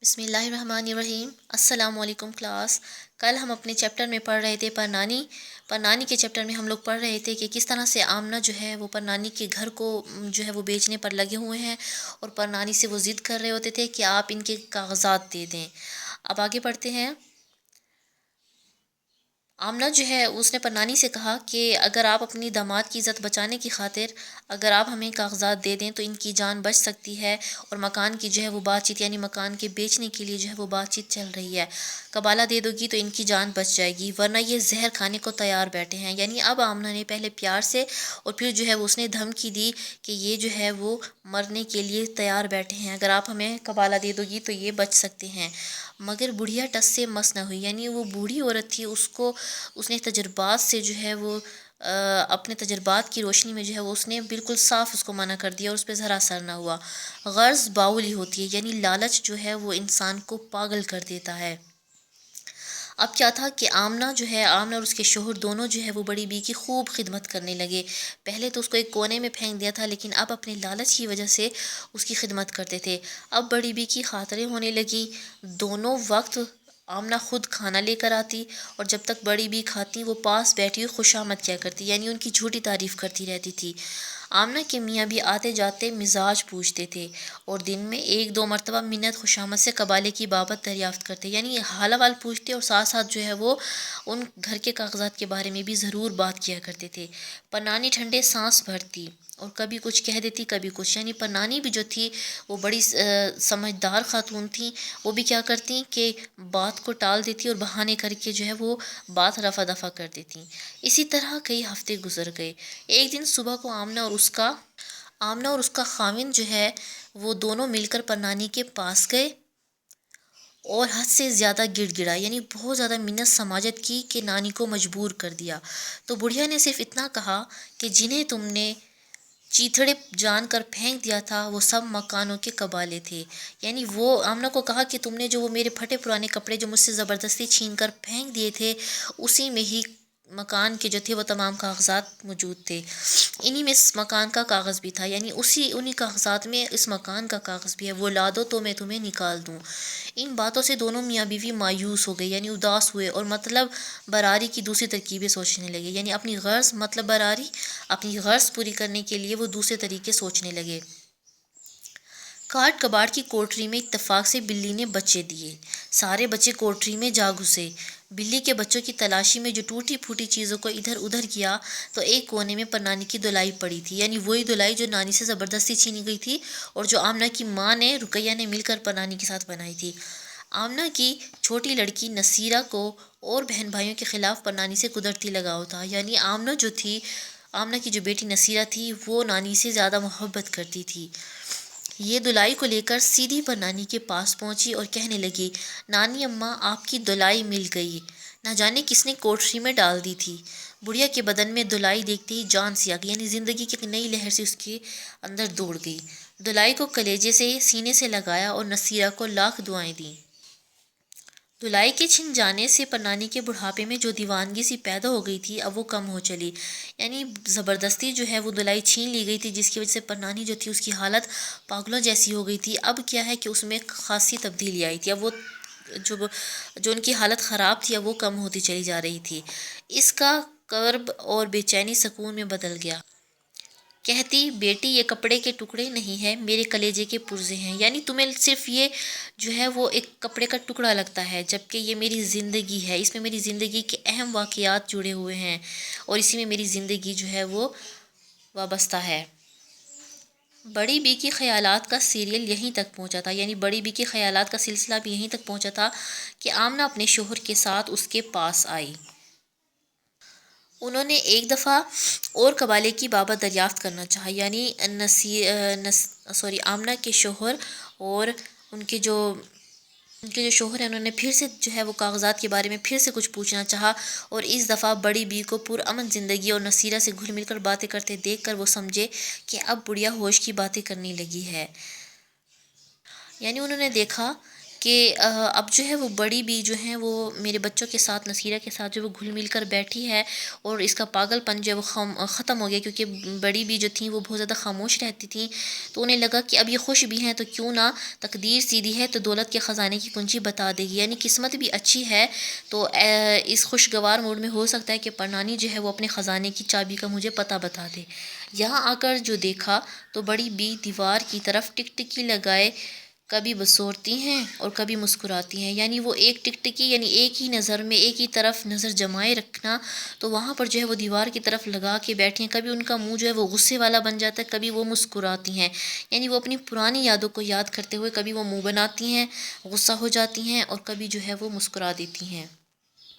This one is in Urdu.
بسم اللہ الرحمن الرحیم۔ السلام علیکم کلاس۔ کل ہم اپنے چیپٹر میں پڑھ رہے تھے پرنانی کے چیپٹر میں ہم لوگ پڑھ رہے تھے کہ کس طرح سے آمنہ جو ہے وہ پرنانی کے گھر کو جو ہے وہ بیچنے پر لگے ہوئے ہیں اور پرنانی سے وہ ضد کر رہے ہوتے تھے کہ آپ ان کے کاغذات دے دیں۔ اب آگے پڑھتے ہیں۔ آمنہ جو ہے اس نے پرنانی سے کہا کہ اگر آپ اپنی داماد کی عزت بچانے کی خاطر اگر آپ ہمیں کاغذات دے دیں تو ان کی جان بچ سکتی ہے، اور مکان کی جو ہے وہ بات چیت یعنی مکان کے بیچنے کے لیے جو ہے وہ بات چیت چل رہی ہے۔ قبالہ دے دو گی تو ان کی جان بچ جائے گی، ورنہ یہ زہر کھانے کو تیار بیٹھے ہیں۔ یعنی اب آمنہ نے پہلے پیار سے اور پھر جو ہے وہ اس نے دھمکی دی کہ یہ جو ہے وہ مرنے کے لیے تیار بیٹھے ہیں، اگر آپ ہمیں قبالہ دے دو گی تو یہ بچ سکتے ہیں۔ مگر بڑھیا ٹس سے مس نہ ہوئی، یعنی وہ بوڑھی عورت تھی، اس نے تجربات سے جو ہے وہ اپنے تجربات کی روشنی میں جو ہے وہ اس نے بالکل صاف اس کو منع کر دیا اور اس پہ ذرا اثر نہ ہوا۔ غرض باؤلی ہوتی ہے، یعنی لالچ جو ہے وہ انسان کو پاگل کر دیتا ہے۔ اب کیا تھا کہ آمنہ اور اس کے شوہر دونوں جو ہے وہ بڑی بی کی خوب خدمت کرنے لگے۔ پہلے تو اس کو ایک کونے میں پھینک دیا تھا، لیکن اب اپنے لالچ کی وجہ سے اس کی خدمت کرتے تھے۔ اب بڑی بی کی خاطریں ہونے لگی، دونوں وقت آمنہ خود کھانا لے کر آتی اور جب تک بڑی بی کھاتی وہ پاس بیٹھی ہوئی خوشامد کیا کرتی، یعنی ان کی جھوٹی تعریف کرتی رہتی تھی۔ آمنہ کے میاں بھی آتے جاتے مزاج پوچھتے تھے اور دن میں ایک دو مرتبہ منت خوشامد سے قبالے کی بابت دریافت کرتے، یعنی حال احوال پوچھتے اور ساتھ ساتھ جو ہے وہ ان گھر کے کاغذات کے بارے میں بھی ضرور بات کیا کرتے تھے۔ پرنانی ٹھنڈے سانس بھرتی اور کبھی کچھ کہہ دیتی کبھی کچھ، یعنی پرنانی بھی جو تھی وہ بڑی سمجھدار خاتون تھیں، وہ بھی کیا کرتی کہ بات کو ٹال دیتی اور بہانے کر کے جو ہے وہ بات رفع دفع کر دیتی۔ اسی طرح کئی ہفتے گزر گئے۔ ایک دن صبح کو آمنہ اور اس کا خاوند جو ہے وہ دونوں مل کر پرنانی کے پاس گئے اور حد سے زیادہ گڑ گڑا، یعنی بہت زیادہ منت سماجت کی کہ نانی کو مجبور کر دیا۔ تو بڑھیا نے صرف اتنا کہا کہ جنہیں تم نے چیتھڑے جان کر پھینک دیا تھا وہ سب مکانوں کے قبالے تھے، یعنی وہ آمنہ کو کہا کہ تم نے جو وہ میرے پھٹے پرانے کپڑے جو مجھ سے زبردستی چھین کر پھینک دیے تھے، اسی میں ہی مکان کے جو تھے وہ تمام کاغذات موجود تھے، انہی میں اس مکان کا کاغذ بھی تھا، یعنی انہی کاغذات میں اس مکان کا کاغذ بھی ہے، وہ لا دو تو میں تمہیں نکال دوں۔ ان باتوں سے دونوں میاں بیوی مایوس ہو گئے، یعنی اداس ہوئے اور مطلب براری کی دوسری ترکیبیں سوچنے لگے، یعنی اپنی غرض پوری کرنے کے لیے وہ دوسرے طریقے سوچنے لگے۔ کاٹ کباڑ کی کوٹری میں اتفاق سے بلی نے بچے دیے، سارے بچے کوٹری میں جا گھسے۔ بلی کے بچوں کی تلاشی میں جو ٹوٹی پھوٹی چیزوں کو ادھر ادھر کیا تو ایک کونے میں پرنانی کی دلائی پڑی تھی، یعنی وہی دلائی جو نانی سے زبردستی چھینی گئی تھی اور جو آمنہ کی ماں نے رقیہ نے مل کر پرنانی کے ساتھ بنائی تھی۔ آمنہ کی چھوٹی لڑکی نصیرہ کو اور بہن بھائیوں کے خلاف پرنانی سے قدرتی لگاؤ تھا، یعنی آمنہ کی جو بیٹی نصیرہ تھی وہ نانی سے زیادہ محبت کرتی تھی۔ یہ دلائی کو لے کر سیدھی پرنانی کے پاس پہنچی اور کہنے لگی، نانی اماں آپ کی دلائی مل گئی، نہ جانے کس نے کوٹری میں ڈال دی تھی۔ بڑھیا کے بدن میں دلائی دیکھتے ہی جان سی آ گئی، یعنی زندگی کی ایک نئی لہر سے اس کے اندر دوڑ گئی۔ دلائی کو کلیجے سے سینے سے لگایا اور نصیرہ کو لاکھ دعائیں دیں۔ دلائی کے چھن جانے سے پرنانی کے بڑھاپے میں جو دیوانگی سی پیدا ہو گئی تھی اب وہ کم ہو چلی، یعنی زبردستی جو ہے وہ دلائی چھین لی گئی تھی، جس کی وجہ سے پرنانی جو تھی اس کی حالت پاگلوں جیسی ہو گئی تھی۔ اب کیا ہے کہ اس میں خاصی تبدیلی آئی تھی، اب وہ جو ان کی حالت خراب تھی اب وہ کم ہوتی چلی جا رہی تھی۔ اس کا کرب اور بے چینی سکون میں بدل گیا۔ کہتی، بیٹی یہ کپڑے کے ٹکڑے نہیں ہیں، میرے کلیجے کے پرزے ہیں، یعنی تمہیں صرف یہ جو ہے وہ ایک کپڑے کا ٹکڑا لگتا ہے، جبکہ یہ میری زندگی ہے، اس میں میری زندگی کے اہم واقعات جڑے ہوئے ہیں اور اسی میں میری زندگی جو ہے وہ وابستہ ہے۔ بڑی بی کی خیالات کا سیریل یہیں تک پہنچا تھا، یعنی بڑی بی کے خیالات کا سلسلہ بھی یہیں تک پہنچا تھا کہ آمنہ اپنے شوہر کے ساتھ اس کے پاس آئی۔ انہوں نے ایک دفعہ اور قبالے کی بابت دریافت کرنا چاہا، یعنی آمنہ کے شوہر اور ان کے جو شوہر ہیں انہوں نے پھر سے جو ہے وہ کاغذات کے بارے میں پھر سے کچھ پوچھنا چاہا، اور اس دفعہ بڑی بی کو پرامن زندگی اور نصیرہ سے گھل مل کر باتیں کرتے دیکھ کر وہ سمجھے کہ اب بڑھیا ہوش کی باتیں کرنے لگی ہے، یعنی انہوں نے دیکھا کہ اب جو ہے وہ بڑی بھی جو ہیں وہ میرے بچوں کے ساتھ، نصیرہ کے ساتھ جو وہ گھل مل کر بیٹھی ہے، اور اس کا پاگل پن جو ہے وہ ختم ہو گیا، کیونکہ بڑی بھی جو تھیں وہ بہت زیادہ خاموش رہتی تھیں، تو انہیں لگا کہ اب یہ خوش بھی ہیں تو کیوں نہ، تقدیر سیدھی ہے تو دولت کے خزانے کی کنجی بتا دے گی، یعنی قسمت بھی اچھی ہے تو اس خوشگوار موڈ میں ہو سکتا ہے کہ پرنانی جو ہے وہ اپنے خزانے کی چابی کا مجھے پتہ بتا دے۔ یہاں آ کر جو دیکھا تو بڑی بی دیوار کی طرف ٹکٹکی لگائے کبھی بسورتی ہیں اور کبھی مسکراتی ہیں، یعنی وہ ایک ٹکٹکی، یعنی ایک ہی نظر میں ایک ہی طرف نظر جمائے رکھنا، تو وہاں پر جو ہے وہ دیوار کی طرف لگا کے بیٹھی ہیں، کبھی ان کا منہ جو ہے وہ غصے والا بن جاتا ہے، کبھی وہ مسکراتی ہیں، یعنی وہ اپنی پرانی یادوں کو یاد کرتے ہوئے کبھی وہ منہ بناتی ہیں، غصہ ہو جاتی ہیں، اور کبھی جو ہے وہ مسکرا دیتی ہیں۔